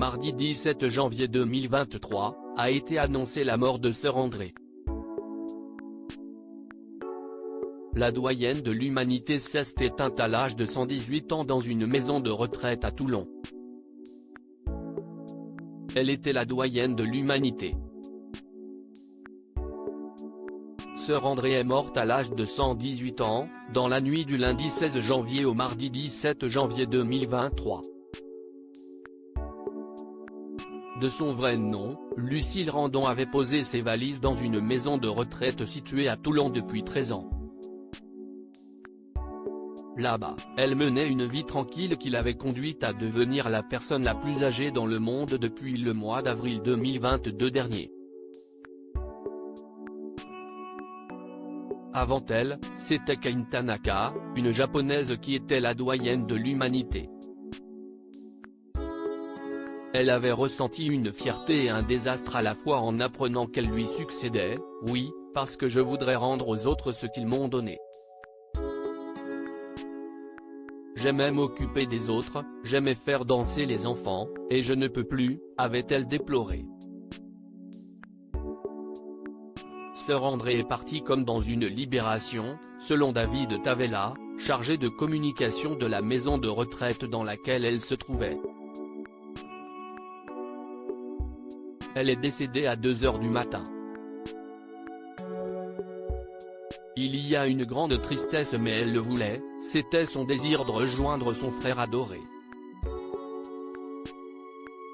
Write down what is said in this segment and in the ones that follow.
mardi 17 janvier 2023, a été annoncée la mort de Sœur Andrée. La doyenne de l'humanité s'est éteinte à l'âge de 118 ans dans une maison de retraite à Toulon. Elle était la doyenne de l'humanité. Sœur Andrée est morte à l'âge de 118 ans, dans la nuit du lundi 16 janvier au mardi 17 janvier 2023. De son vrai nom, Lucille Randon avait posé ses valises dans une maison de retraite située à Toulon depuis 13 ans. Là-bas, elle menait une vie tranquille qui l'avait conduite à devenir la personne la plus âgée dans le monde depuis le mois d'avril 2022 dernier. Avant elle, c'était Kane Tanaka, une japonaise qui était la doyenne de l'humanité. Elle avait ressenti une fierté et un désastre à la fois en apprenant qu'elle lui succédait, oui, parce que je voudrais rendre aux autres ce qu'ils m'ont donné. J'aimais m'occuper des autres, j'aimais faire danser les enfants, et je ne peux plus, avait-elle déploré. Sœur Andrée est partie comme dans une libération, selon David Tavella, chargé de communication de la maison de retraite dans laquelle elle se trouvait. Elle est décédée à 2 h du matin. Il y a une grande tristesse mais elle le voulait, c'était son désir de rejoindre son frère adoré.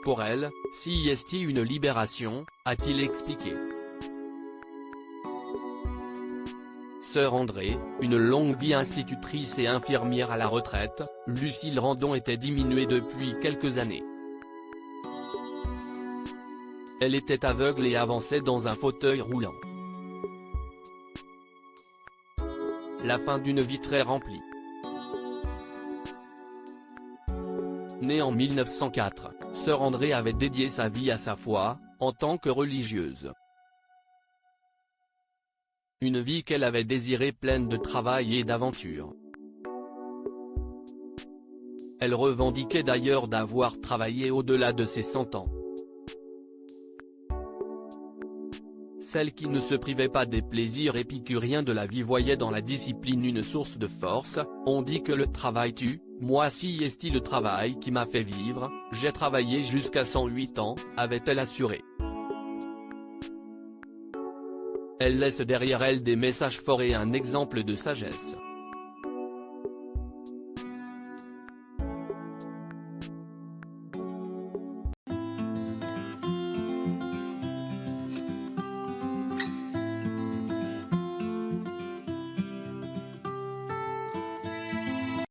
Pour elle, si est une libération, a-t-il expliqué. Sœur Andrée, une longue vie institutrice et infirmière à la retraite, Lucille Randon était diminuée depuis quelques années. Elle était aveugle et avançait dans un fauteuil roulant. La fin d'une vie très remplie. Née en 1904, Sœur Andrée avait dédié sa vie à sa foi, en tant que religieuse. Une vie qu'elle avait désirée pleine de travail et d'aventures. Elle revendiquait d'ailleurs d'avoir travaillé au-delà de ses 100 ans. Celle qui ne se privait pas des plaisirs épicuriens de la vie voyait dans la discipline une source de force. On dit que le travail tue, moi si est le travail qui m'a fait vivre, j'ai travaillé jusqu'à 108 ans, avait-elle assuré. Elle laisse derrière elle des messages forts et un exemple de sagesse.